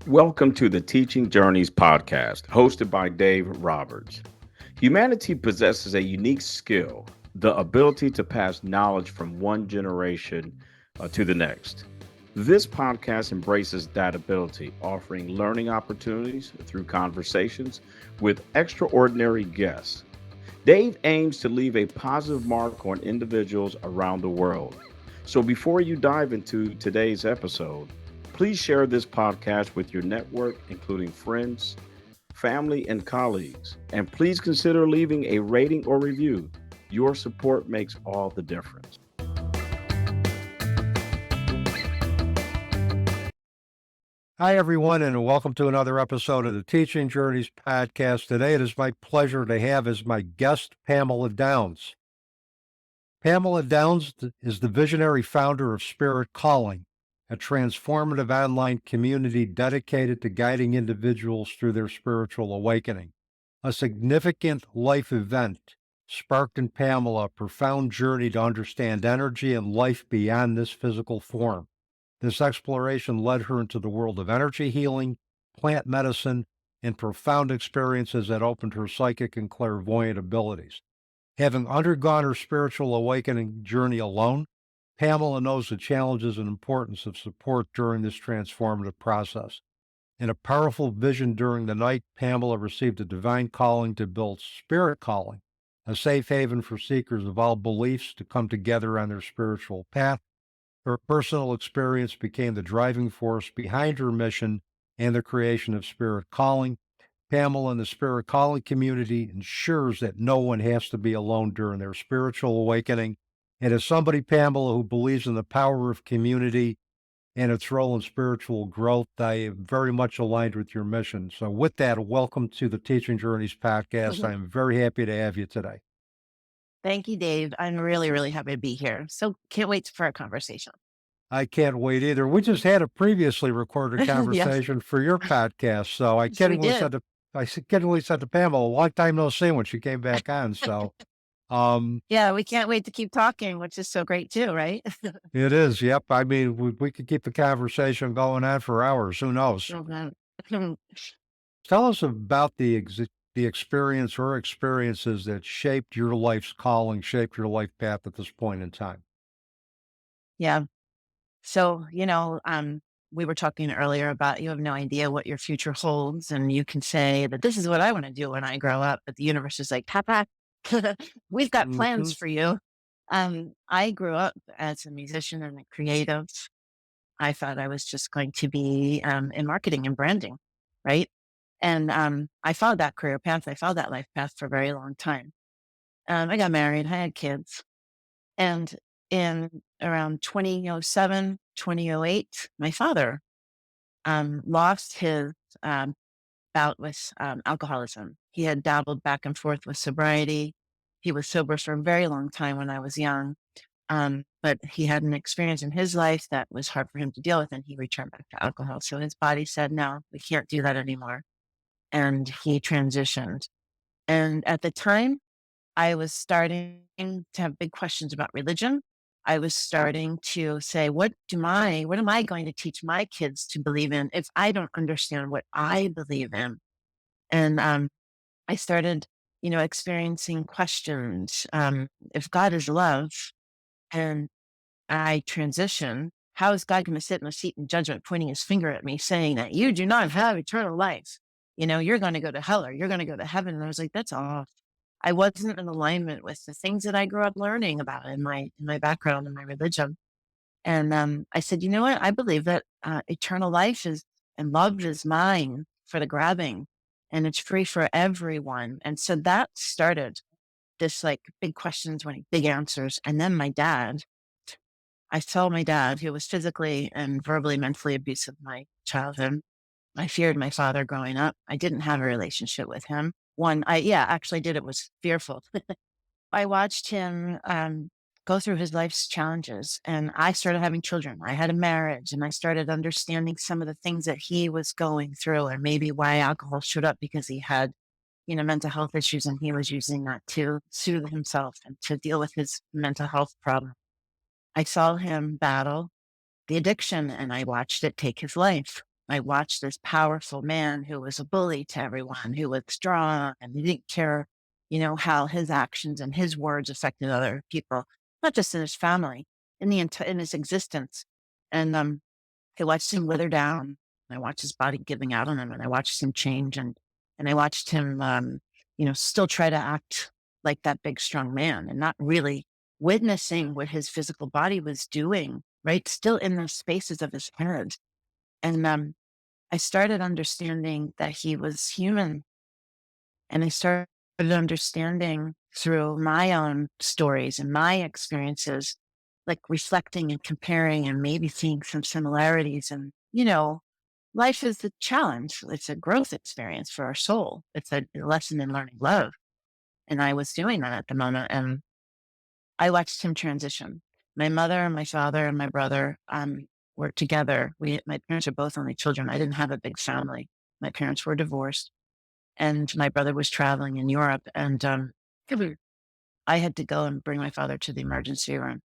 Welcome to the Teaching Journeys podcast, hosted by Dave Roberts. Humanity possesses a unique skill, the ability to pass knowledge from one generation to the next. This podcast embraces that ability, offering learning opportunities through conversations with extraordinary guests. Dave aims to leave a positive mark on individuals around the world. So before you dive into today's episode, please share this podcast with your network, including friends, family, and colleagues. And please consider leaving a rating or review. Your support makes all the difference. Hi, everyone, and welcome to another episode of the Teaching Journeys podcast. Today, it is my pleasure to have as my guest Pamela Downes. Pamela Downes is the visionary founder of Spirit Calling, a transformative online community dedicated to guiding individuals through their spiritual awakening. A significant life event sparked in Pamela a profound journey to understand energy and life beyond this physical form. This exploration led her into the world of energy healing, plant medicine, and profound experiences that opened her psychic and clairvoyant abilities. Having undergone her spiritual awakening journey alone, Pamela knows the challenges and importance of support during this transformative process. In a powerful vision during the night, Pamela received a divine calling to build Spirit Calling, a safe haven for seekers of all beliefs to come together on their spiritual path. Her personal experience became the driving force behind her mission and the creation of Spirit Calling. Pamela and the Spirit Calling community ensures that no one has to be alone during their spiritual awakening. And as somebody, Pamela, who believes in the power of community and its role in spiritual growth, I am very much aligned with your mission. So with that, welcome to the Teaching Journeys podcast. Mhm. I'm very happy to have you today. Thank you, Dave. I'm really, really happy to be here. So can't wait for our conversation. I can't wait either. We just had a previously recorded Yes, conversation for your podcast, so I yes, we kiddingly did. said to kiddingly said to Pamela, a long time no see when she came back on. So um Yeah, we can't wait to keep talking, which is so great too, right? it is, yep. I mean, we could keep the conversation going on for hours. Who knows? Mhm. Tell us about the experience or experiences that shaped your life's calling, shaped your life path at this point in time. Yeah. So, we were talking earlier about you have no idea what your future holds, and you can say that this is what I want to do when I grow up, but the universe is like, Papa, we've got Mm-hmm. plans for you. I grew up as a musician and a creative. I thought I was just going to be in marketing and branding, right? And I followed that career path. I followed that life path for a very long time. I got married. I had kids. And in around 2007, 2008, my father lost his um, bout with alcoholism. He had dabbled back and forth with sobriety. He was sober for a very long time when I was young. But he had an experience in his life that was hard for him to deal with, and he returned back to alcohol. So his body said, no, we can't do that anymore. And he transitioned. And at the time, I was starting to have big questions about religion. I was starting to say, what am I going to teach my kids to believe in if I don't understand what I believe in? And I started, experiencing questions. If God is love and I transition, how is God going to sit in a seat in judgment, pointing his finger at me, saying that you do not have eternal life? You're going to go to hell or you're going to go to heaven. And I was like, that's off. I wasn't in alignment with the things that I grew up learning about in my background and my religion. And I said, you know what? I believe that eternal life is and love is mine for the grabbing, and it's free for everyone. And so that started this like big questions, wanting big answers. And then I saw my dad, who was physically and verbally, mentally abusive in my childhood. I feared my father growing up. I didn't have a relationship with him. Actually did. It was fearful. I watched him go through his life's challenges, and I started having children. I had a marriage, and I started understanding some of the things that he was going through, and maybe why alcohol showed up because he had, mental health issues, and he was using that to soothe himself and to deal with his mental health problem. I saw him battle the addiction and I watched it take his life. I watched this powerful man who was a bully to everyone, who was strong and he didn't care, how his actions and his words affected other people, not just in his family, in his existence. And I watched him wither down. I watched his body giving out on him, and I watched him change, and I watched him, still try to act like that big strong man, and not really witnessing what his physical body was doing. Right, still in the spaces of his head, and I started understanding that he was human, and I started understanding through my own stories and my experiences, like reflecting and comparing and maybe seeing some similarities. And, life is a challenge. It's a growth experience for our soul. It's a lesson in learning love. And I was doing that at the moment. And I watched him transition. My mother and my father and my brother were together. My parents are both only children. I didn't have a big family. My parents were divorced and my brother was traveling in Europe. And I had to go and bring my father to the emergency room.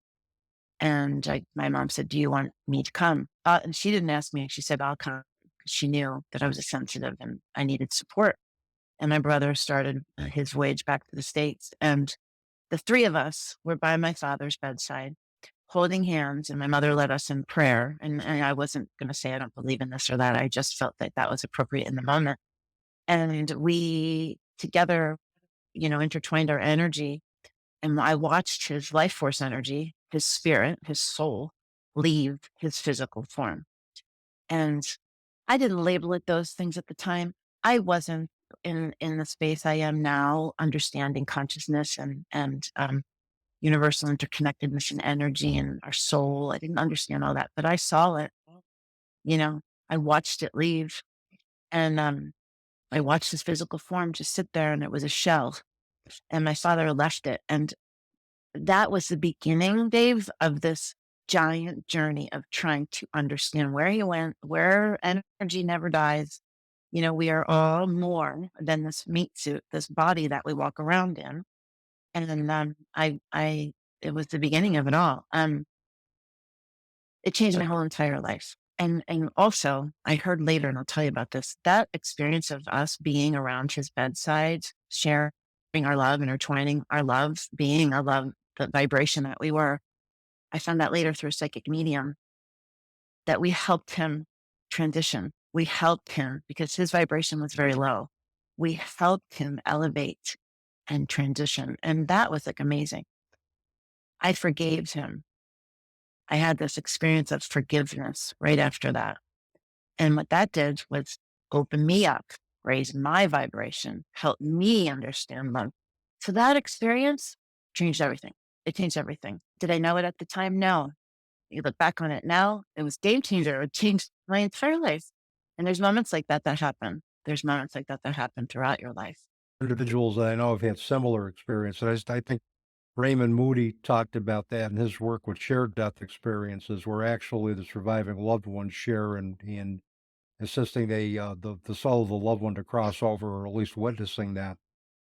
And my mom said, "Do you want me to come?" And she didn't ask me. She said, "I'll come." 'Cause she knew that I was a sensitive and I needed support. And my brother started his voyage back to the States. And the three of us were by my father's bedside, holding hands. And my mother led us in prayer. And I wasn't going to say I don't believe in this or that. I just felt that that was appropriate in the moment. And we together, intertwined our energy. And I watched his life force energy, his spirit, his soul leave his physical form. And I didn't label it those things at the time. I wasn't in the space I am now, understanding consciousness and universal interconnectedness and energy and our soul. I didn't understand all that, but I saw it. You know, I watched it leave, and I watched his physical form just sit there, and it was a shell. And my father left it, and that was the beginning, Dave, of this giant journey of trying to understand where he went, where energy never dies. We are all more than this meat suit, this body that we walk around in. And it was the beginning of it all. It changed my whole entire life. And also, I heard later, and I'll tell you about this, that experience of us being around his bedside, sharing our love, intertwining our love, being our love, the vibration that we were. I found that later through a psychic medium that we helped him transition. We helped him because his vibration was very low. We helped him elevate and transition. And that was like amazing. I forgave him. I had this experience of forgiveness right after that. And what that did was open me up, raise my vibration, help me understand love. So that experience changed everything. It changed everything. Did I know it at the time? No. You look back on it now, it was game changer. It changed my entire life. And there's moments like that that happen. There's moments like that that happen throughout your life. Individuals that I know have had similar experiences. I think Raymond Moody talked about that in his work with shared death experiences, where actually the surviving loved ones share in assisting the soul of the loved one to cross over, or at least witnessing that.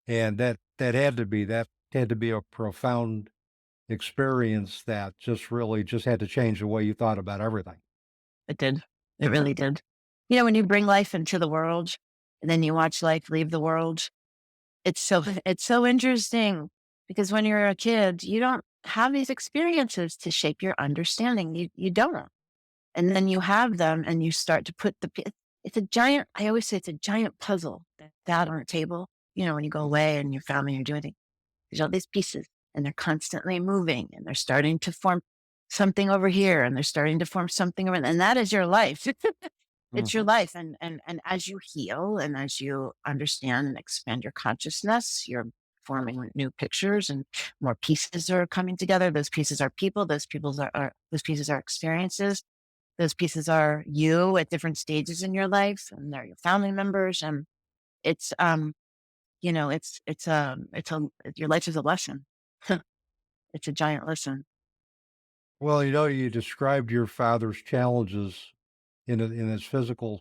And that had to be a profound experience that just had to change the way you thought about everything. It did. It really did. When you bring life into the world and then you watch life leave the world, it's so interesting because when you're a kid, you don't have these experiences to shape your understanding. You don't. And then you have them and you start to put it's a giant, I always say it's a giant puzzle that's out on the table. When you go away and your family, you're doing things, there's all these pieces and they're constantly moving and they're starting to form something over here and they're starting to form something over, and that is your life. It's your Mhm. life. And as you heal and as you understand and expand your consciousness, you're forming new pictures and more pieces are coming together. Those pieces are people, those pieces are experiences, those pieces are you at different stages in your life, and they're your family members. And it's your life is a lesson. It's a giant lesson. Well, you described your father's challenges in his physical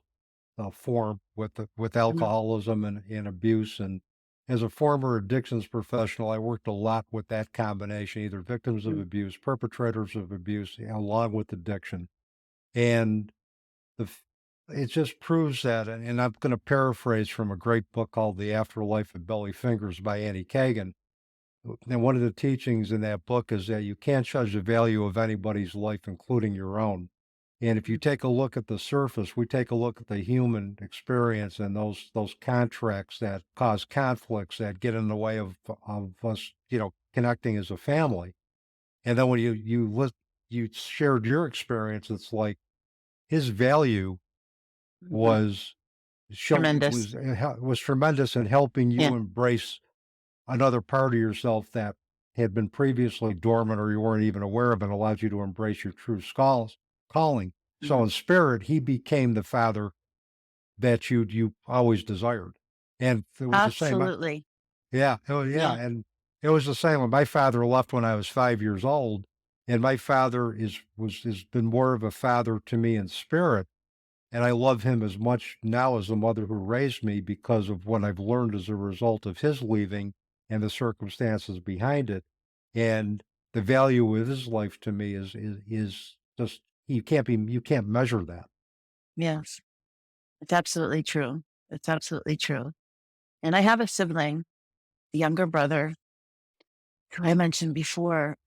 form with Mhm. alcoholism and abuse. And as a former addictions professional, I worked a lot with that combination, either victims of Mhm. abuse, perpetrators of abuse, along with addiction. And the f- it just proves that, and I'm going to paraphrase from a great book called The Afterlife of Billy Fingers by Annie Kagan. And one of the teachings in that book is that you can't judge the value of anybody's life, including your own. And if you Mm. take a look at the surface, we take a look at the human experience and those contracts that cause conflicts that get in the way of us, connecting as a family. And then when you shared your experience, it's like his value Mhm. was Tremendous. was tremendous in helping Yeah. you embrace another part of yourself that had been previously dormant or you weren't even aware of, and allowed you to embrace your true calling. So Mhm. in spirit, he became the father that you always desired. And it was the same. Absolutely. Yeah. Oh, yeah. Yeah. And it was the same when my father left when I was 5 years old. And my father has been more of a father to me in spirit. And I love him as much now as the mother who raised me because of what I've learned as a result of his leaving and the circumstances behind it. And the value of his life to me is just you can't measure that. Yes. It's absolutely true. It's absolutely true. And I have a sibling, the younger brother, who I mentioned before,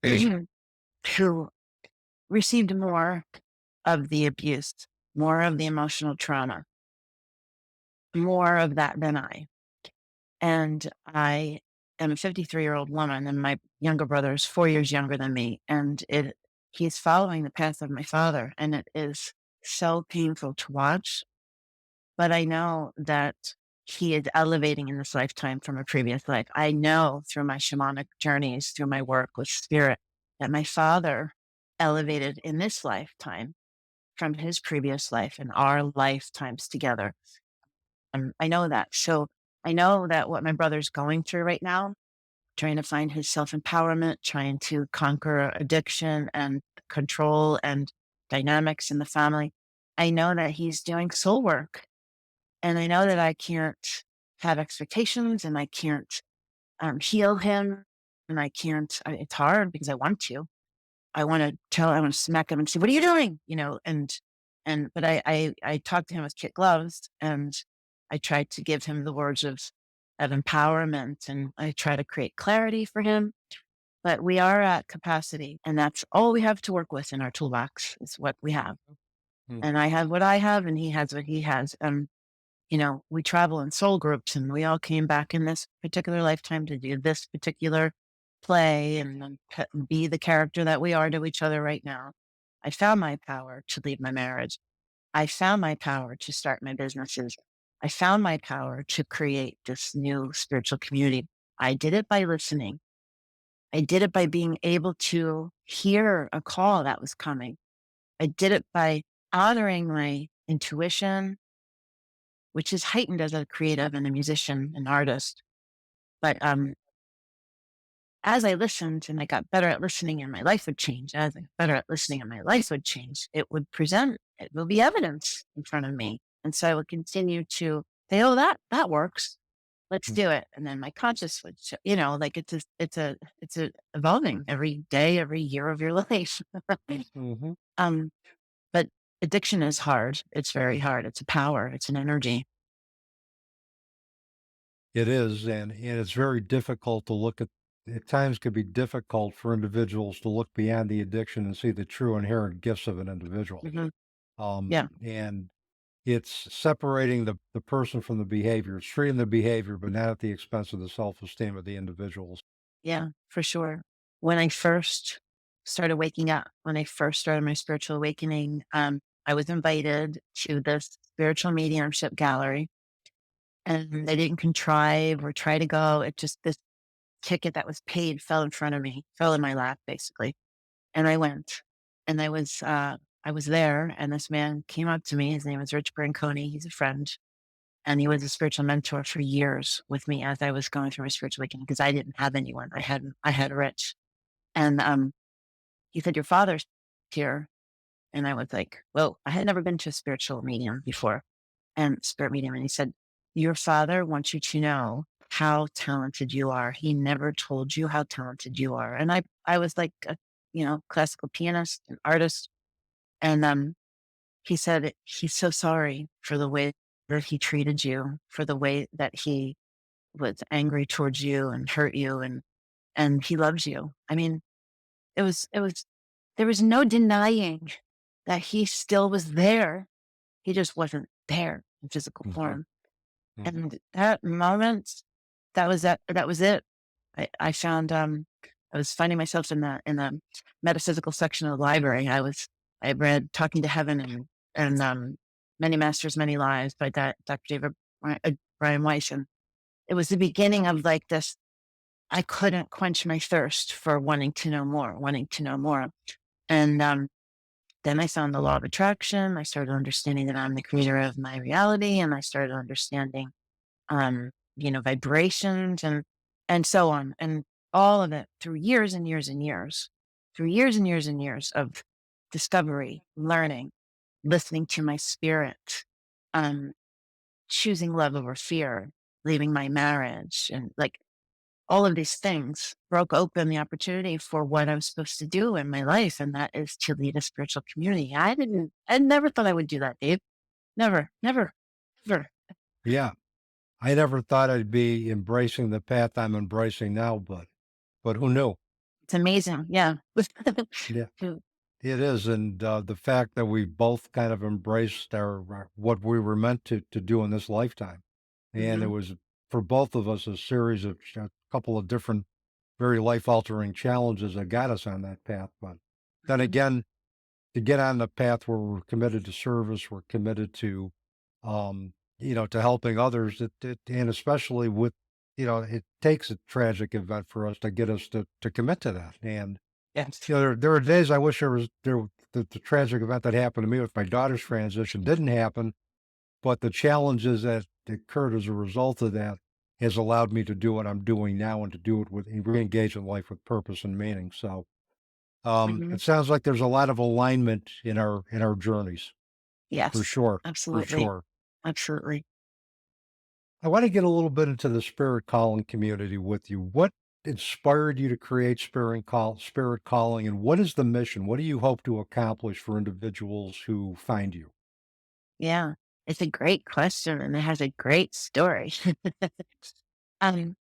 who received more of the abuse, more of the emotional trauma, more of that than I. And I am a 53-year-old woman, and my younger brother is 4 years younger than me. And he's following the path of my father. And it is so painful to watch. But I know that he is elevating in this lifetime from a previous life. I know through my shamanic journeys, through my work with spirit, that my father elevated in this lifetime from his previous life and our lifetimes together. And I know that. So I know that what my brother's going through right now, trying to find his self empowerment, trying to conquer addiction and control and dynamics in the family, I know that he's doing soul work. And I know that I can't have expectations and I can't heal him. And I can't, it's hard because I want to. I want to smack him and say, "What are you doing?" But I talked to him with kid gloves, and I tried to give him the words of empowerment, and I try to create clarity for him. But we are at capacity, and that's all we have to work with in our toolbox is what we have. Mhm. And I have what I have, and he has what he has. We travel in soul groups, and we all came back in this particular lifetime to do this particular play and then be the character that we are to each other right now. I found my power to leave my marriage. I found my power to start my businesses. I found my power to create this new spiritual community. I did it by listening. I did it by being able to hear a call that was coming. I did it by honoring my intuition, which is heightened as a creative and a musician and artist. But as I listened and I got better at listening and my life would change, as I got better at listening and my life would change, it will be evidence in front of me. And so I would continue to say, oh, that works. Let's do it. And then my conscious would, like it's a evolving every day, every year of your life. Mhm. um, but addiction is hard. It's very hard. It's a power. It's an energy. It is, and it's very difficult to look at times can be difficult for individuals to look beyond the addiction and see the true inherent gifts of an individual. Hmm. Um, Yeah. and it's separating the person from the behavior. It's treating the behavior, but not at the expense of the self-esteem of the individuals. Yeah, for sure. When I first started waking up, when I first started my spiritual awakening, I was invited to this spiritual mediumship gallery, and I didn't contrive or try to go. It just, this ticket that was paid fell in front of me, fell in my lap, basically. And I went, and I was there, and this man came up to me. His name is Rich Branconi. He's a friend, and he was a spiritual mentor for years with me as I was going through my spiritual awakening because I didn't have anyone. I had Rich. And he said, "Your father's here." And I was like, "Whoa, I had never been to a spiritual medium before and spirit medium." And he said, "Your father wants you to know how talented you are. He never told you how talented you are." And I was like a, classical pianist, an artist. And he said he's so sorry for the way that he treated you, for the way that he was angry towards you and hurt you, and he loves you. I mean, it was there was no denying that he still was there. He just wasn't there in physical Mhm, form. mhm. And that moment, that was it. I found I was finding myself in the metaphysical section of the library. I read Talking to Heaven and Many Masters, Many Lives by Dr. David Brian Weiss. And it was the beginning of like this. I couldn't quench my thirst for wanting to know more, wanting to know more. And then I found the law of attraction. I started understanding that I'm the creator of my reality, and I started understanding vibrations and so on. And all of it through years and years and years, through years and years and years of discovery, learning, listening to my spirit, um, choosing love over fear, leaving my marriage, and like all of these things broke open the opportunity for what I was supposed to do in my life, and that is to lead a spiritual community. I never thought I would do that, Dave. Never, never, never. Yeah, I never thought I'd be embracing the path I'm embracing now, but who knew? It's amazing. Yeah. Yeah, it is, and the fact that we both kind of embraced our what we were meant to do in this lifetime, and it Mhm, was for both of us a series of a couple of different, very life altering challenges that got us on that path. But then mhm. again, to get on the path where we're committed to service, we're committed to, to helping others, and especially with, it takes a tragic event for us to get us to commit to that. And, Yes. there are days I wish the tragic event that happened to me with my daughter's transition didn't happen, but the challenges that occurred as a result of that has allowed me to do what I'm doing now and to do it with re-engage in life with purpose and meaning. So, Mhm. it sounds like there's a lot of alignment in our journeys, for Yes. sure, for Absolutely. sure. Absolutely. I want to get a little bit into the spirit calling community with you. What inspired you to create spirit calling, and what is the mission? What do you hope to accomplish for individuals who find you? Yeah. It's a great question and it has a great story. um,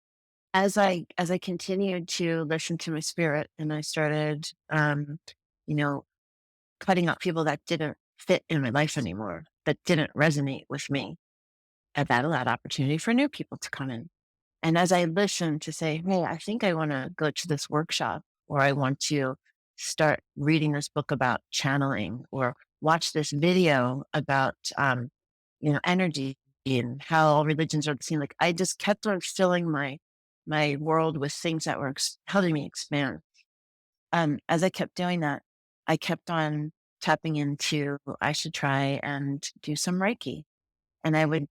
as I continued to listen to my spirit and I started you know, cutting out people that didn't fit in my life anymore, that didn't resonate with me, and that allowed opportunity for new people to come in. And as I listened to say, hey, I think I want to go to this workshop, or I want to start reading this book about channeling, or watch this video about, energy and how all religions are the same. Like I just kept on filling my world with things that were helping me expand. As I kept doing that, I kept on tapping into I should try and do some Reiki. And I would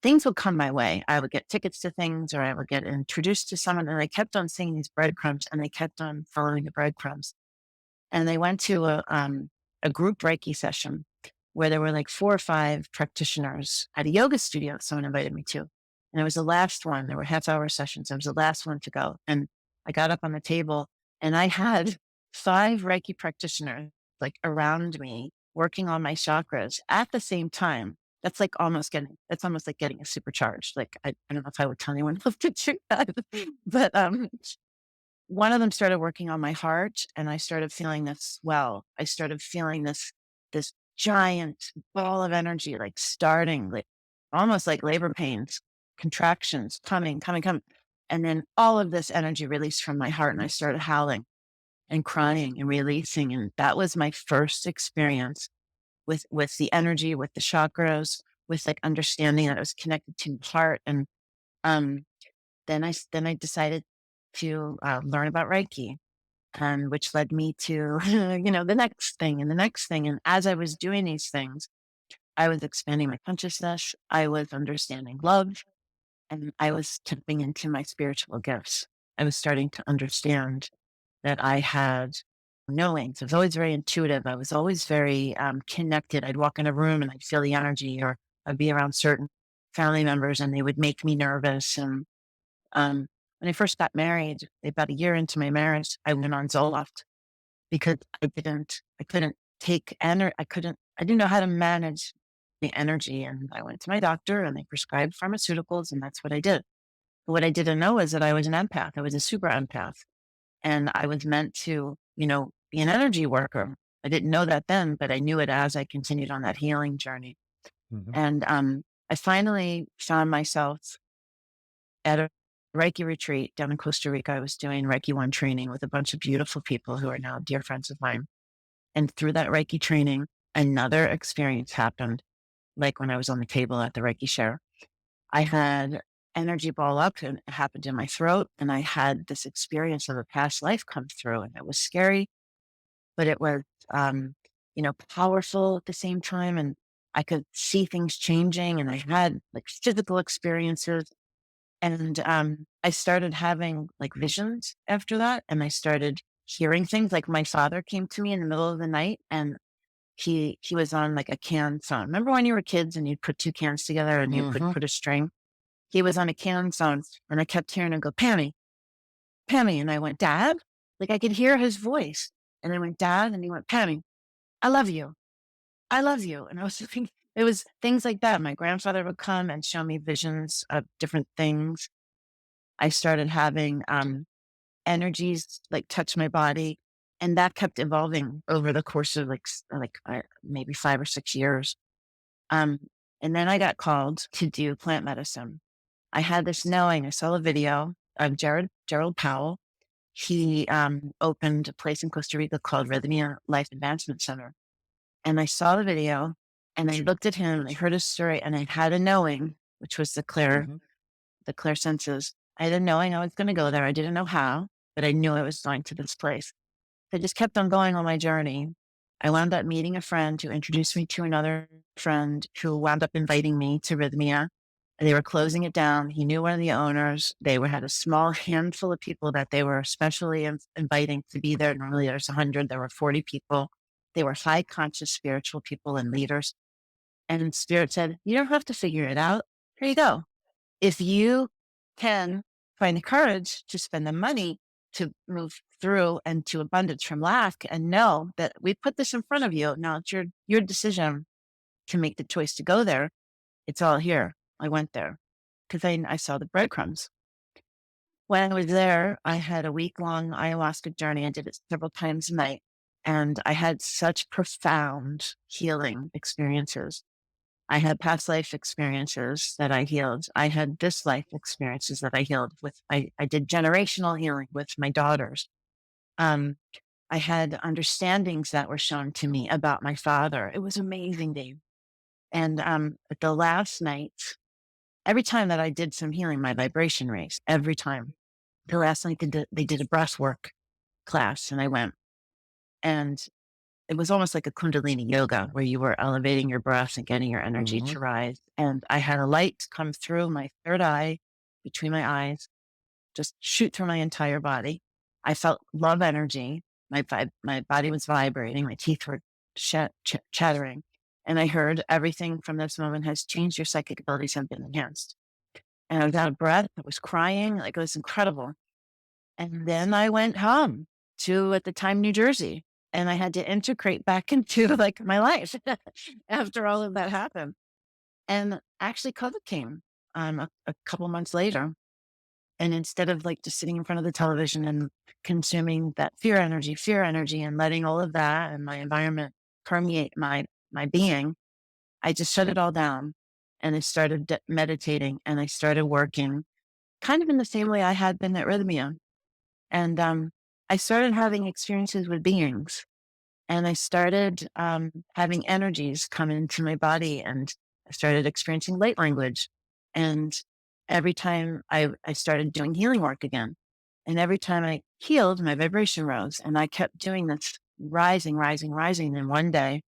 things would come my way. I would get tickets to things or I would get introduced to someone and I kept on seeing these breadcrumbs and I kept on following the breadcrumbs. And they went to a group Reiki session where there were like 4 or 5 practitioners at a yoga studio that someone invited me to. And it was the last one. There were half-hour sessions. It was the last one to go. And I got up on the table and I had 5 Reiki practitioners like around me working on my chakras at the same time. That's almost like getting a supercharged. Like I don't know if I would tell anyone else to do that, but one of them started working on my heart and I started feeling this swell. I started feeling this giant ball of energy, like starting like almost like labor pains, contractions coming, coming, coming. And then all of this energy released from my heart and I started howling and crying and releasing. And that was my first experience with the energy, with the chakras, with like understanding that it was connected to my heart. And um then I decided to learn about Reiki, and which led me to the next thing and the next thing. And as I was doing these things, I was expanding my consciousness. I was understanding love, and I was tapping into my spiritual gifts. I was starting to understand that I had knowings. I was always very intuitive. I was always very connected. I'd walk in a room and I'd feel the energy, or I'd be around certain family members and they would make me nervous. And when I first got married, about a year into my marriage, I went on Zoloft because I couldn't take I couldn't I didn't know how to manage the energy. And I went to my doctor and they prescribed pharmaceuticals, and that's what I did. But what I didn't know is that I was an empath. I was a super empath, and I was meant to, be an energy worker. I didn't know that then, but I knew it as I continued on that healing journey. Mhm. And I finally found myself at a Reiki retreat down in Costa Rica. I was doing Reiki 1 training with a bunch of beautiful people who are now dear friends of mine. And through that Reiki training, another experience happened, like when I was on the table at the Reiki share. I had energy ball up and it happened in my throat. And I had this experience of a past life come through, and it was scary, but it was, powerful at the same time. And I could see things changing, and I had like physical experiences. And I started having like visions after that. And I started hearing things. Like my father came to me in the middle of the night, and he was on like a can phone. Remember when you were kids and you'd put 2 cans together and you could Mhm. put a string? He was on a can phone, and I kept hearing him go, "Pammy, Pammy." And I went, "Dad?" Like I could hear his voice. And I went, "Dad." And he went, "Pammy, I love you. I love you." And I was thinking, it was things like that. My grandfather would come and show me visions of different things. I started having energies like touch my body. And that kept evolving over the course of maybe 5 or 6 years. Um, and then I got called to do plant medicine. I had this knowing. I saw a video of Gerald Powell. He opened a place in Costa Rica called Rhythmia Life Advancement Center. And I saw the video, and I looked at him and I heard his story, and I had a knowing, which was Mhm. the clear senses. I had a knowing I was going to go there. I didn't know how, but I knew I was going to this place. I just kept on going on my journey. I wound up meeting a friend who introduced me to another friend who wound up inviting me to Rhythmia. They were closing it down. He knew one of the owners. Had a small handful of people that they were especially inviting to be there. Normally there's 100. There were 40 people. They were high conscious spiritual people and leaders. And Spirit said, "You don't have to figure it out. Here you go. If you can find the courage to spend the money to move through and to abundance from lack, and know that we put this in front of you. Now it's your decision to make the choice to go there. It's all here." I went there because I saw the breadcrumbs. When I was there, I had a week-long ayahuasca journey. I did it several times a night, and I had such profound healing experiences. I had past life experiences that I healed. I had this life experiences that I healed with. I did generational healing with my daughters. Um, I had understandings that were shown to me about my father. It was amazing, Dave. And at the last night, every time that I did some healing, my vibration raised. Every time. The last night they did a breath work class, and I went, and it was almost like a Kundalini yoga where you were elevating your breath and getting your energy Mhm. to rise. And I had a light come through my third eye, between my eyes, just shoot through my entire body. I felt love energy. My body was vibrating. My teeth were chattering. And I heard, "Everything from this moment has changed. Your psychic abilities have been enhanced." And I was out of breath. I was crying. Like, it was incredible. And then I went home to, at the time, New Jersey, and I had to integrate back into like my life after all of that happened. And actually COVID came a couple months later. And instead of like just sitting in front of the television and consuming that fear energy and letting all of that and my environment permeate my being, I just shut it all down, and I started meditating, and I started working kind of in the same way I had been at Rhythmia. And I started having experiences with beings, and I started having energies come into my body, and I started experiencing light language. And every time I started doing healing work again, and every time I healed, my vibration rose, and I kept doing this, rising, rising, rising. And one day,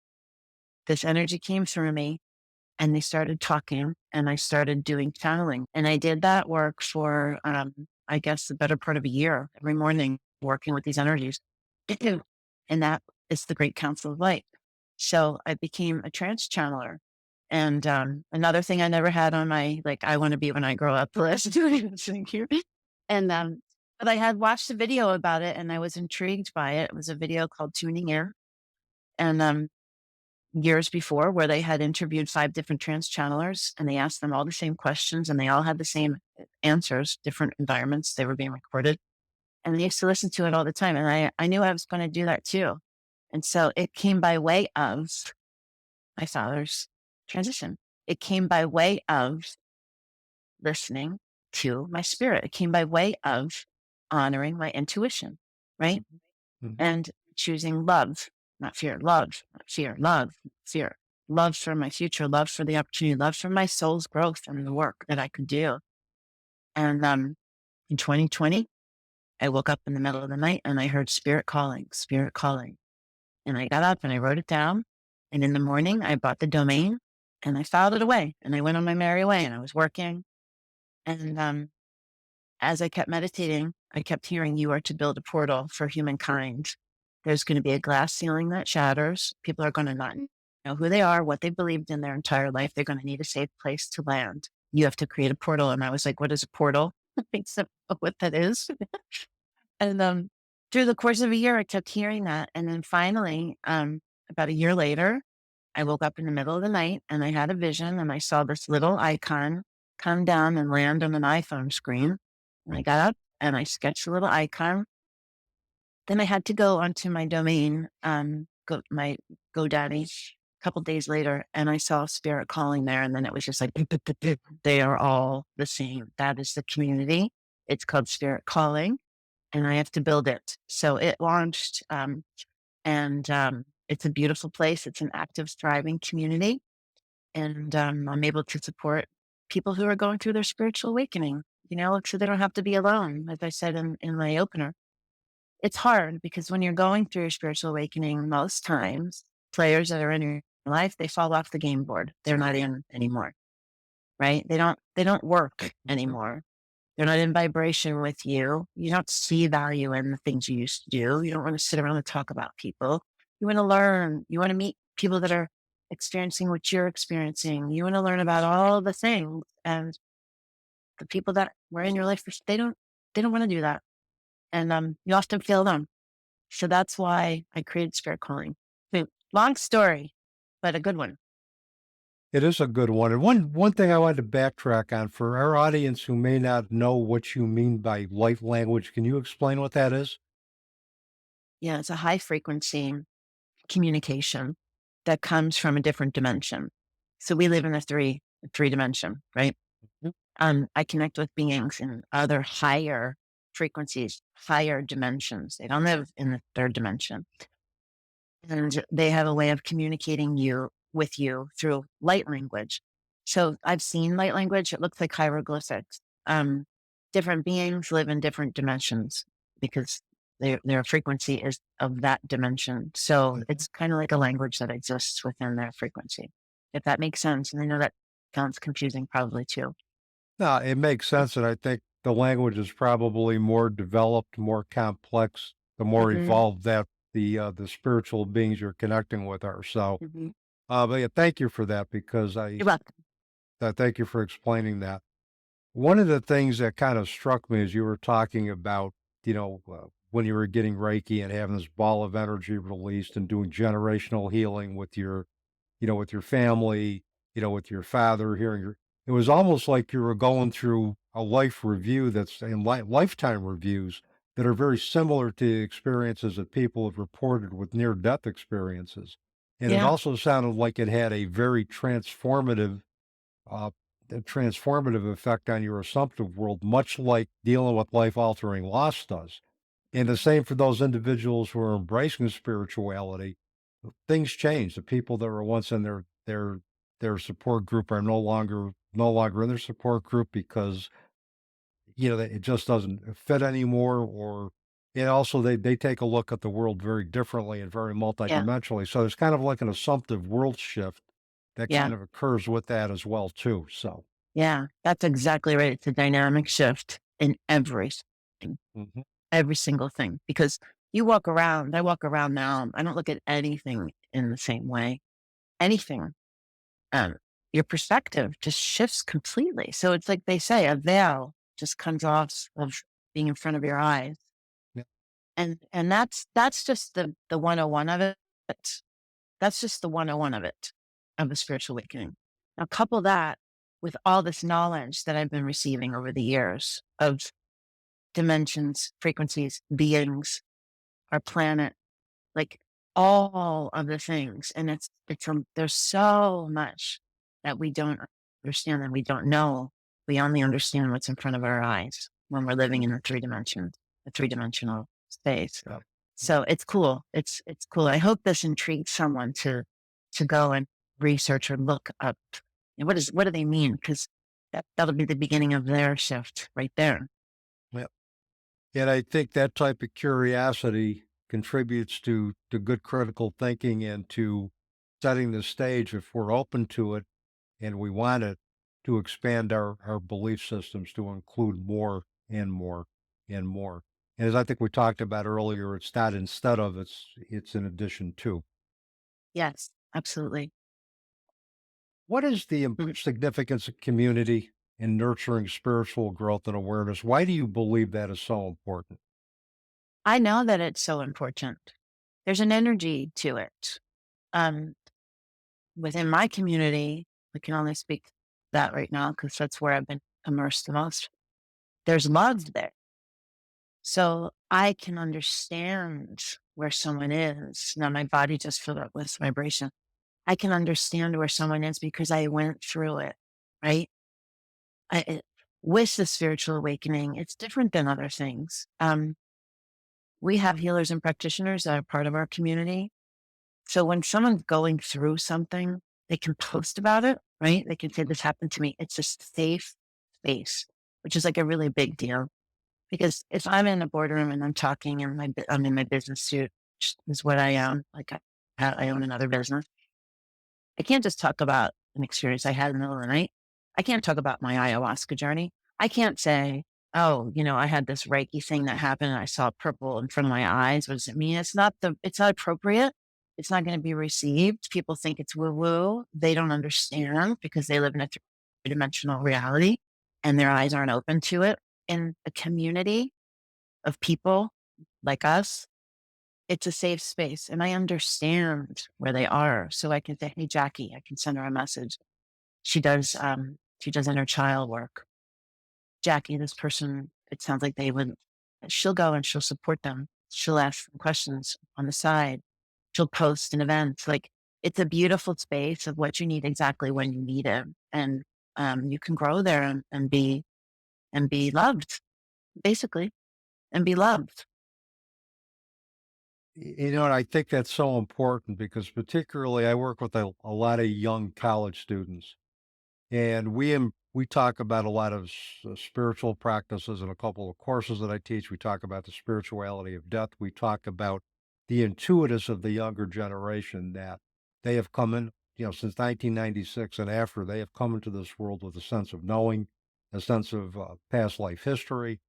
this energy came through me, and they started talking, and I started doing channeling. And I did that work for, I guess, the better part of a year, every morning, working with these energies. And that is the Great Council of Light. So I became a trance channeler. And another thing I never had on my, like, I want to be when I grow up list. Thank you. And, but I had watched a video about it, and I was intrigued by it. It was a video called Tuning Air. And years before where they had interviewed 5 different trans channelers and they asked them all the same questions and they all had the same answers, different environments. They were being recorded. And they used to listen to it all the time. And I knew I was going to do that too. And so it came by way of my father's transition. It came by way of listening to my spirit. It came by way of honoring my intuition, right? Mhm. And choosing love, not fear, love, not fear, love, fear, love for my future, love for the opportunity, love for my soul's growth and the work that I could do. And in 2020, I woke up in the middle of the night and I heard spirit calling, spirit calling. And I got up and I wrote it down. And in the morning, I bought the domain and I filed it away and I went on my merry way and I was working. And as I kept meditating, I kept hearing, you are to build a portal for humankind. There's going to be a glass ceiling that shatters. People are going to not know who they are, what they believed in their entire life. They're going to need a safe place to land. You have to create a portal. And I was like, what is a portal? Except what that is. And through the course of a year, I kept hearing that. And then finally, about a year later, I woke up in the middle of the night and I had a vision and I saw this little icon come down and land on an iPhone screen. And I got up and I sketched a little icon. Then I had to go onto my domain, my GoDaddy a couple days later, and I saw spirit calling there. And then it was just like, they are all the same. That is the community. It's called Spirit Calling and I have to build it. So it launched, and it's a beautiful place. It's an active, thriving community. And I'm able to support people who are going through their spiritual awakening, so they don't have to be alone. As I said in my opener, it's hard because when you're going through your spiritual awakening, most times players that are in your life, they fall off the game board. They're not in anymore, right? They don't work anymore. They're not in vibration with you. You don't see value in the things you used to do. You don't want to sit around and talk about people. You want to learn. You want to meet people that are experiencing what you're experiencing. You want to learn about all the things. And the people that were in your life, they don't want to do that. And you often feel them. So that's why I created Spirit Calling. Long story, but a good one. It is a good one. And one thing I wanted to backtrack on for our audience who may not know what you mean by light language, can you explain what that is? Yeah, it's a high frequency communication that comes from a different dimension. So we live in a three dimension, right? Mhm. I connect with beings in other higher frequencies, higher dimensions. They don't live in the third dimension. And they have a way of communicating with you through light language. So I've seen light language. It looks like hieroglyphics. Different beings live in different dimensions because their frequency is of that dimension. So Mhm. it's kind of like a language that exists within their frequency, if that makes sense. And I know that sounds confusing probably too. No, it makes sense. And I think the language is probably more developed, more complex, the more Mm-hmm, evolved that the spiritual beings you're connecting with are. So, mm-hmm. but yeah, thank you for that because You're welcome. thank you for explaining that. One of the things that kind of struck me as you were talking about, when you were getting Reiki and having this ball of energy released and doing generational healing with with your family, with your father, it was almost like you were going through a life review that's in lifetime reviews that are very similar to experiences that people have reported with near death experiences. And it Yeah, also sounded like it had a very uh, transformative effect on your assumptive world, much like dealing with life altering loss does. And the same for those individuals who are embracing spirituality. Things change. The people that were once in their support group are no longer in their support group because it just doesn't fit anymore. Or and also they take a look at the world very differently and very yeah, multidimensionally. So there's kind of like an assumptive world shift that yeah, kind of occurs with that as well too. So. yeah. That's exactly right. It's a dynamic shift in everything. Mhm. Every single thing, because I walk around now, I don't look at anything in the same way. Anything. Um, your perspective just shifts completely. So it's like they say, a veil just comes off of being in front of your eyes. Yeah. And that's just the 101 of it. That's just the 101 of it, of a spiritual awakening. Now, couple that with all this knowledge that I've been receiving over the years of dimensions, frequencies, beings, our planet, like all of the things. And there's so much that we don't understand and we don't know. We only understand what's in front of our eyes when we're living in a three-dimensional space. Yeah. So it's cool. It's cool. I hope this intrigues someone to go and research or look up. And what do they mean? Because that'll be the beginning of their shift right there. Yeah. And I think that type of curiosity contributes to good critical thinking and to setting the stage, if we're open to it and we want it, to expand our belief systems to include more and more and more. And as I think we talked about earlier, it's not instead of, it's in addition to. Yes, absolutely. What is the Mhm. significance of community in nurturing spiritual growth and awareness? Why do you believe that is so important? I know that it's so important. There's an energy to it. Um, Within my community, I can only speak that right now because that's where I've been immersed the most. There's love there. So I can understand where someone is. Now my body just filled up with vibration. I can understand where someone is because I went through it, right? I, it, with the spiritual awakening, it's different than other things. We have healers and practitioners that are part of our community. So when someone's going through something, they can post about it, right? They can say, this happened to me. It's a safe space, which is like a really big deal. Because if I'm in a boardroom and I'm talking and I'm in my business suit, which is what I own, like I own another business, I can't just talk about an experience I had in the middle of the night. I can't talk about my ayahuasca journey. I can't say, oh, I had this Reiki thing that happened and I saw purple in front of my eyes. What does it mean? It's not appropriate. It's not going to be received. People think it's woo woo. They don't understand because they live in a three-dimensional reality and their eyes aren't open to it. In a community of people like us, it's a safe space and I understand where they are. So I can say, hey, Jackie, I can send her a message. She does inner child work. Jackie, this person, it sounds like she'll go and she'll support them. She'll ask them questions on the side. She'll post an event. Like it's a beautiful space of what you need exactly when you need it. And you can grow there and be loved, basically, and be loved. And I think that's so important because particularly I work with a lot of young college students, and we talk about a lot of spiritual practices in a couple of courses that I teach. We talk about the spirituality of death. We talk about the intuitives of the younger generation that they have come in, since 1996 and after, they have come into this world with a sense of knowing, a sense of past life history.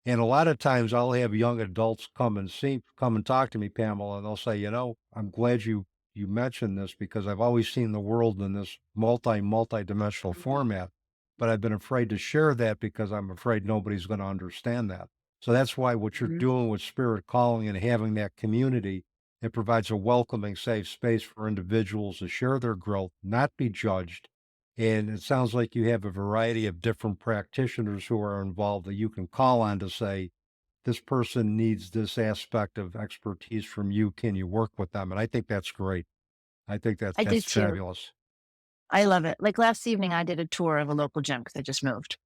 And a lot of times I'll have young adults come and talk to me, Pamela, and they'll say, I'm glad you mentioned this because I've always seen the world in this multi-dimensional format, but I've been afraid to share that because I'm afraid nobody's going to understand that. So that's why what you're Mhm. doing with Spirit Calling and having that community, it provides a welcoming, safe space for individuals to share their growth, not be judged. And it sounds like you have a variety of different practitioners who are involved that you can call on to say, this person needs this aspect of expertise from you. Can you work with them? And I think that's great. I think I do that's too. fabulous. I love it. Like last evening, I did a tour of a local gym because I just moved.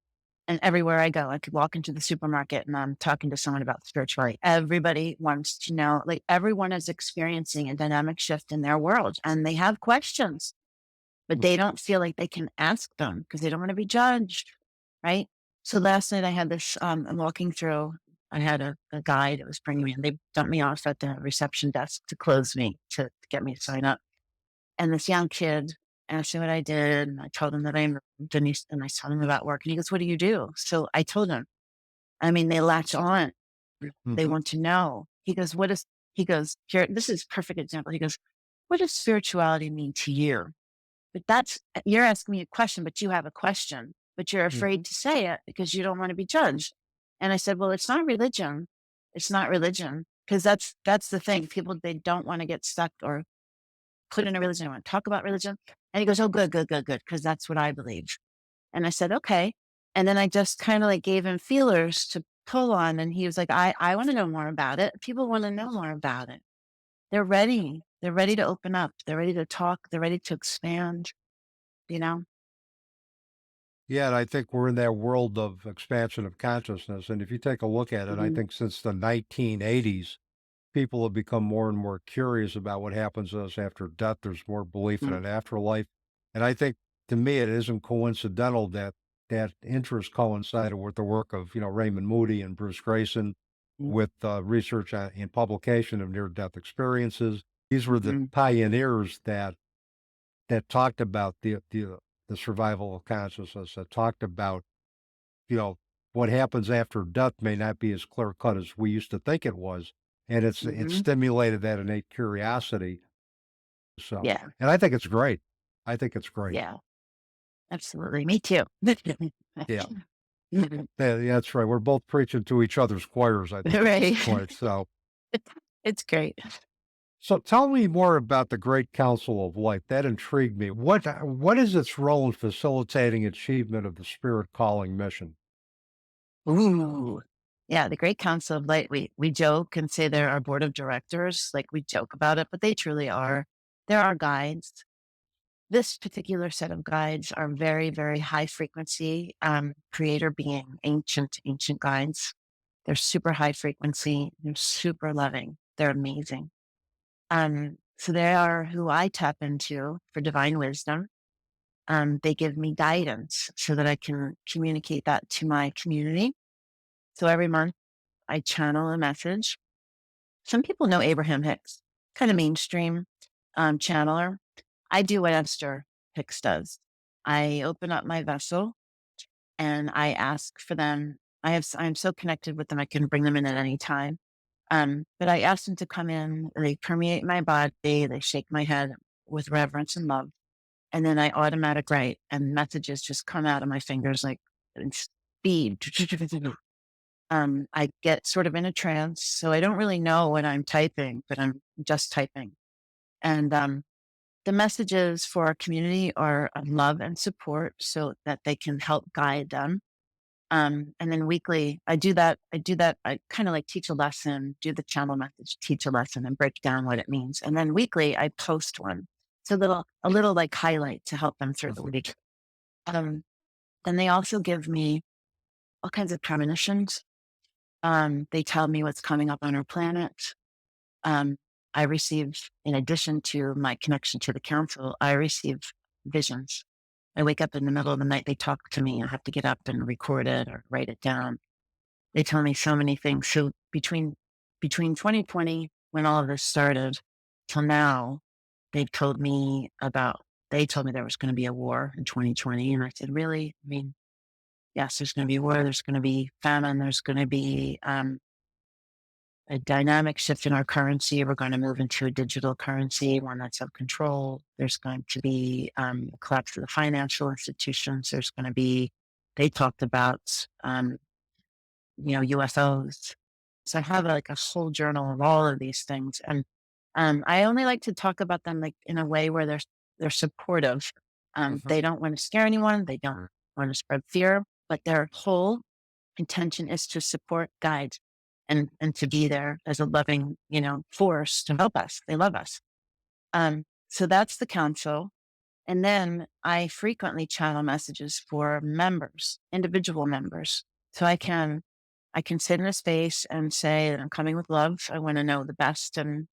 And everywhere I go, I could walk into the supermarket and I'm talking to someone about spirituality. Everybody wants to know, like everyone is experiencing a dynamic shift in their world and they have questions, but they don't feel like they can ask them because they don't want to be judged. Right. So last night I had this, I'm walking through, I had a guide that was bringing me in. They dumped me off at the reception desk to close me, to get me to sign up. And this young kid asked me what I did. And I told him that I moved and I told him about work. And he goes, what do you do? So I told him, I mean, they latch on. They Mhm. want to know. He goes, here, this is a perfect example. He goes, what does spirituality mean to you? But you're asking me a question, but you have a question, but you're afraid Mhm. to say it because you don't want to be judged. And I said, well, it's not religion. It's not religion. Because that's the thing. People, they don't want to get stuck or put in a religion. I want to talk about religion. And he goes, oh, good, good, good, good. Cause that's what I believe. And I said, okay. And then I just kind of like gave him feelers to pull on. And he was like, I want to know more about it. People want to know more about it. They're ready. They're ready to open up. They're ready to talk. They're ready to expand, you know? Yeah, and I think we're in that world of expansion of consciousness. And if you take a look at it, I Mhm, think since the 1980s, people have become more and more curious about what happens to us after death. There's more belief in mhm, an afterlife. And I think to me, it isn't coincidental that that interest coincided with the work of, Raymond Moody and Bruce Grayson mhm, with research and publication of near-death experiences. These were the mhm. pioneers that talked about the survival of consciousness, that talked about, you know, what happens after death may not be as clear cut as we used to think it was. And it Mhm. stimulated that innate curiosity. So, Yeah, and I think it's great. I think it's great. yeah, absolutely. Me too. Yeah. Yeah, yeah, that's right. We're both preaching to each other's choirs, I think, at this Right. point. It's great. So tell me more about the Great Council of Light. That intrigued me. What is its role in facilitating achievement of the spirit calling mission? Ooh. Yeah, the Great Council of Light, we joke and say they're our board of directors, like we joke about it, but they truly are. They're our guides. This particular set of guides are very, very high frequency, creator being, ancient guides. They're super high frequency. They're super loving. They're amazing. So they are who I tap into for divine wisdom. They give me guidance so that I can communicate that to my community. So every month I channel a message. Some people know Abraham Hicks, kind of mainstream channeler. I do what Esther Hicks does. I open up my vessel and I ask for them. I'm so connected with them. I can bring them in at any time. But I ask them to come in. They permeate my body. They shake my head with reverence and love, and then I automatic write, and messages just come out of my fingers like in speed. I get sort of in a trance, so I don't really know what I'm typing, but I'm just typing. And the messages for our community are of love and support so that they can help guide them. And then weekly, I do that. I kind of like teach a lesson, do the channel message, teach a lesson, and break down what it means. And then weekly, I post one. It's a little like highlight to help them through the Mhm. week. Um, then they also give me all kinds of premonitions. They tell me what's coming up on our planet. Um, I receive, in addition to my connection to the council, I receive visions. I wake up in the middle of the night. They talk to me. I have to get up and record it or write it down. They tell me so many things. So between 2020, when all of this started, till now, they've told me about. They told me there was going to be a war in 2020, and I said, "Really? I mean, yes, there's going to be war. There's going to be famine. There's going to be a dynamic shift in our currency. We're going to move into a digital currency, one that's of control. There's going to be a collapse of the financial institutions. There's going to be. They talked about UFOs. So I have like a whole journal of all of these things. And I only like to talk about them like in a way where they're supportive. Mhm. They don't want to scare anyone. They don't want to spread fear, but their whole intention is to support, guide, and to be there as a loving, force to help us. They love us. So that's the council. And then I frequently channel messages for members, individual members. So I can sit in a space and say that I'm coming with love. I want to know the best and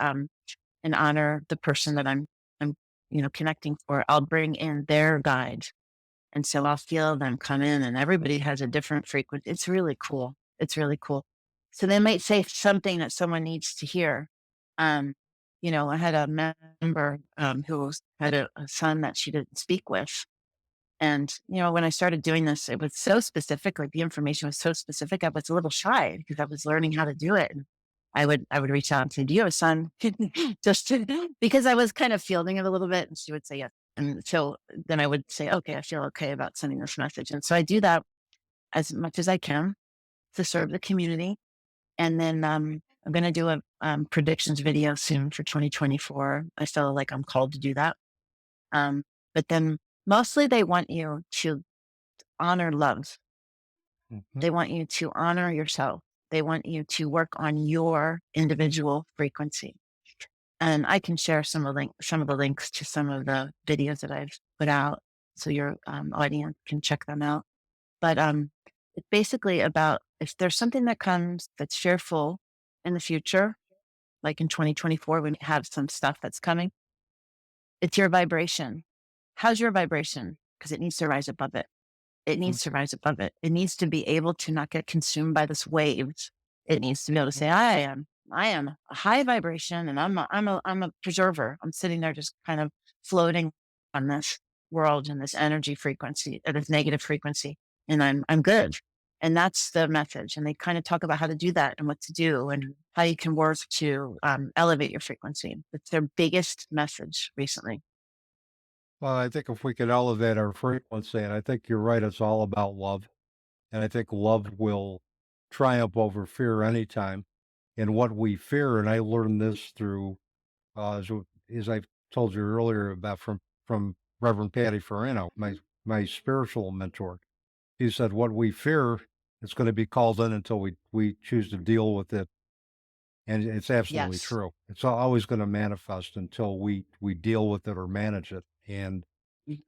honor the person that I'm connecting for. I'll bring in their guide, and so I'll feel them come in, and everybody has a different frequency. It's really cool. It's really cool. So they might say something that someone needs to hear. Um, I had a member who had a son that she didn't speak with, and, when I started doing this, it was so specific, like the information was so specific. I was a little shy because I was learning how to do it. And I would reach out and say, do you have a son? Because I was kind of fielding it a little bit. And she would say, yes. And so then I would say, okay, I feel okay about sending this message. And so I do that as much as I can to serve the community. And then I'm going to do a predictions video soon for 2024. I feel like I'm called to do that. But then mostly they want you to honor love. Mhm. They want you to honor yourself. They want you to work on your individual frequency. And I can share some of the links to some of the videos that I've put out, so your audience can check them out. But it's basically about, if there's something that comes that's fearful in the future, like in 2024, when you have some stuff that's coming, it's your vibration. How's your vibration? Because it needs to rise above it. It needs to rise above it. It needs to be able to not get consumed by this waves. It needs to be able to say, I am a high vibration, and I'm a preserver. I'm sitting there just kind of floating on this world and this energy frequency, or this negative frequency, and I'm good. And that's the message. And they kind of talk about how to do that and what to do and how you can work to elevate your frequency. It's their biggest message recently. Well, I think if we could elevate our frequency, and I think you're right, it's all about love. And I think love will triumph over fear anytime. And what we fear, and I learned this through, as I told you earlier about from Reverend Patty Farino, my spiritual mentor. He said, what we fear is going to be called in until we choose to deal with it. And it's absolutely Yes. true. It's always going to manifest until we deal with it or manage it. And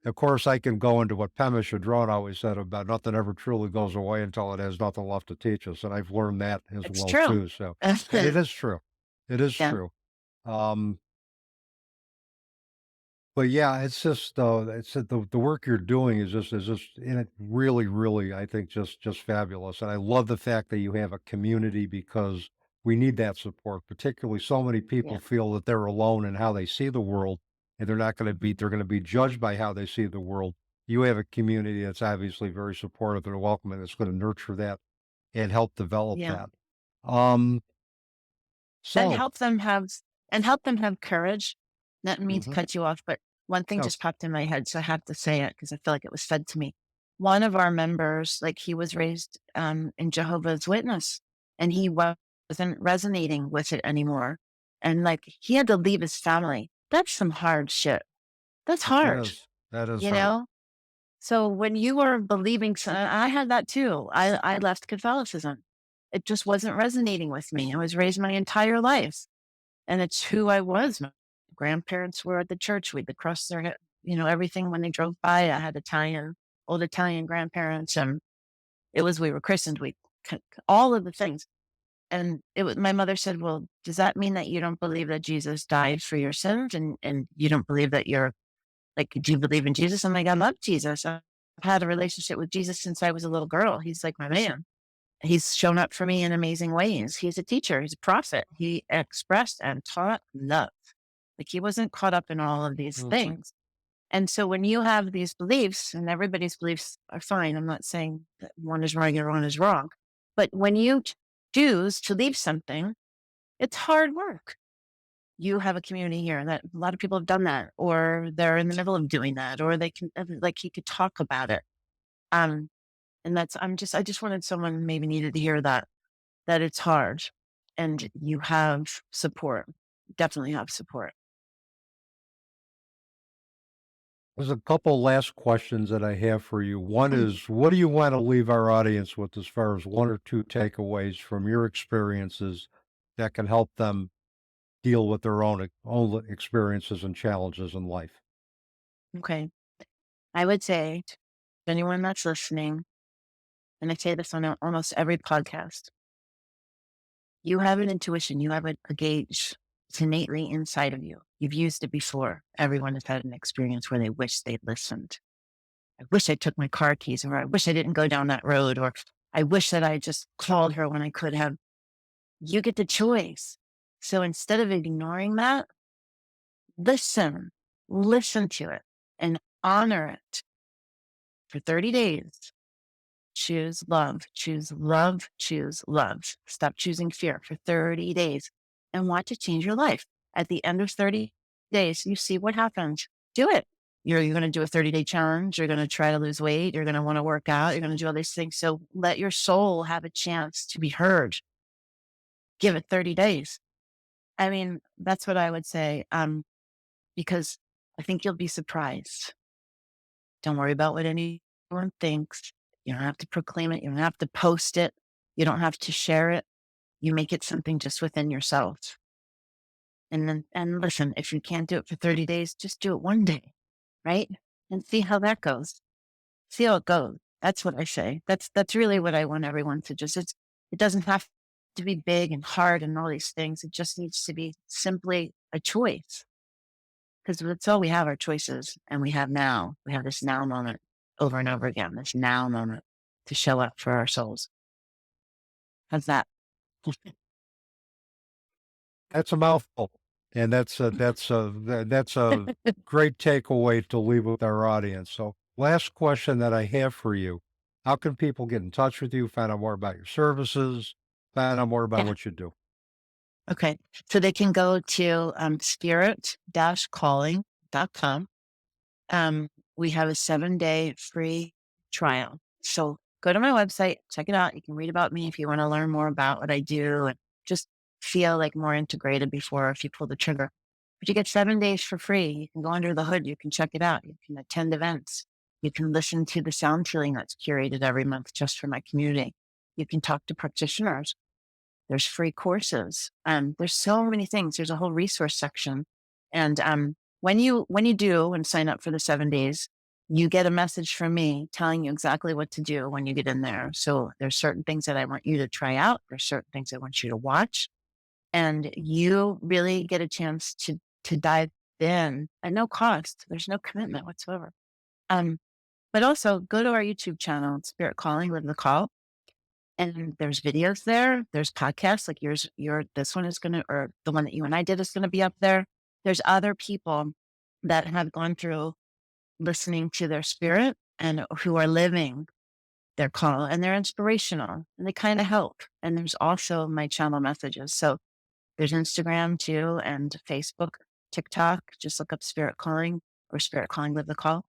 of course, I can go into what Pema Chödrön always said about nothing ever truly goes away until it has nothing left to teach us. And I've learned that as It's well, true. too. So, and it is true. It is Yeah. true. Um, but yeah, it's just, the work you're doing is just, and it really, really, I think just fabulous. And I love the fact that you have a community, because we need that support. Particularly, so many people Yeah. feel that they're alone in how they see the world, and they're going to be judged by how they see the world. You have a community that's obviously very supportive and welcoming, that's going to nurture that and help develop Yeah. that. Um, and so, help them have and help them have courage. Not mean to mhm. cut you off, but one thing No, just popped in my head, so I have to say it because I feel like it was fed to me. One of our members, like, he was raised in Jehovah's Witness, and he wasn't resonating with it anymore, and like he had to leave his family. That's some hard shit. That's that hard, is you hard. know. So when you are believing, I had that too. I left Catholicism. It just wasn't resonating with me. I was raised my entire life, and it's who I was. My grandparents were at the church. We'd cross their, everything when they drove by. I had old Italian grandparents, and we were christened. All of the things. And my mother said, well, does that mean that you don't believe that Jesus died for your sins? And you don't believe that you're like, do you believe in Jesus? I'm like, I love Jesus. I've had a relationship with Jesus since I was a little girl. He's like my man. He's shown up for me in amazing ways. He's a teacher. He's a prophet. He expressed and taught love. Like, he wasn't caught up in all of these Mhm. things. And so when you have these beliefs, and everybody's beliefs are fine, I'm not saying that one is right or one is wrong, but when you choose to leave something, it's hard work. You have a community here that a lot of people have done that, or they're in the middle of doing that, or they can, like, you could talk about it. Um, and I just wanted someone maybe needed to hear that it's hard, and you have support. Definitely have support. There's a couple last questions that I have for you. One is, what do you want to leave our audience with as far as one or two takeaways from your experiences that can help them deal with their own experiences and challenges in life? Okay. I would say to anyone that's listening, and I say this on almost every podcast, you have an intuition, you have a gauge. It's innately inside of you. You've used it before. Everyone has had an experience where they wish they'd listened. I wish I took my car keys, or I wish I didn't go down that road, or I wish that I just called her when I could have. You get the choice. So instead of ignoring that, listen, listen to it and honor it for 30 days. Choose love, choose love, choose love. Stop choosing fear for 30 days and watch it change your life. At the end of 30 days, you see what happens. Do it. You're going to do a 30-day challenge. You're going to try to lose weight. You're going to want to work out. You're going to do all these things. So let your soul have a chance to be heard. give it 30 days. I mean, that's what I would say. Because I think you'll be surprised. Don't worry about what anyone thinks. You don't have to proclaim it. You don't have to post it. You don't have to share it. You make it something just within yourself. And listen, if you can't do it for 30 days, just do it one day, right? And see how that goes. See how it goes. That's what I say. That's really what I want everyone to just, it doesn't have to be big and hard and all these things. It just needs to be simply a choice. Because that's all we have are choices. And we have now. We have this now moment over and over again, this now moment to show up for our souls. How's that? That's a mouthful. And that's a great takeaway to leave with our audience. So last question that I have for you. How can people get in touch with you, find out more about your services, find out more about Yeah. what you do? Okay. So they can go to spirit-calling.com. We have a 7-day free trial. So go to my website, check it out. You can read about me if you want to learn more about what I do and just feel like more integrated before if you pull the trigger. But you get 7 days for free. You can go under the hood. You can check it out. You can attend events. You can listen to the sound healing that's curated every month just for my community. You can talk to practitioners. There's free courses. There's so many things. There's a whole resource section. And when you do and sign up for the 7 days, you get a message from me telling you exactly what to do when you get in there. So there's certain things that I want you to try out. There's certain things I want you to watch. And you really get a chance to dive in at no cost. There's no commitment whatsoever. But also go to our YouTube channel, Spirit Calling, Live the Call. And there's videos there. There's podcasts like this one is or the one that you and I did is going to be up there. There's other people that have gone through listening to their spirit and who are living their call, and they're inspirational and they kind of help. And there's also my channel messages. So there's Instagram too, and Facebook, TikTok. Just look up Spirit Calling or Spirit Calling Live the Call.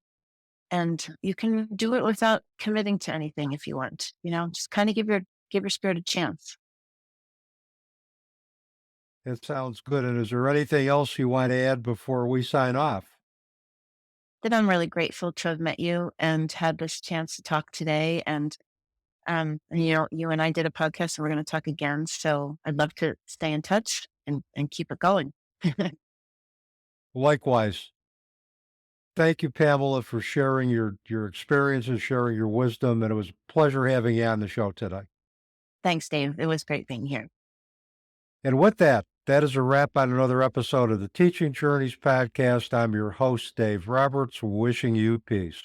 And you can do it without committing to anything if you want, just kind of give your spirit a chance. It sounds good. And is there anything else you want to add before we sign off? That I'm really grateful to have met you and had this chance to talk today. And you and I did a podcast and we're going to talk again. So I'd love to stay in touch and keep it going. Likewise. Thank you, Pamela, for sharing your experiences, sharing your wisdom. And it was a pleasure having you on the show today. Thanks, Dave. It was great being here. And with that, that is a wrap on another episode of the Teaching Journeys podcast. I'm your host, Dave Roberts, wishing you peace.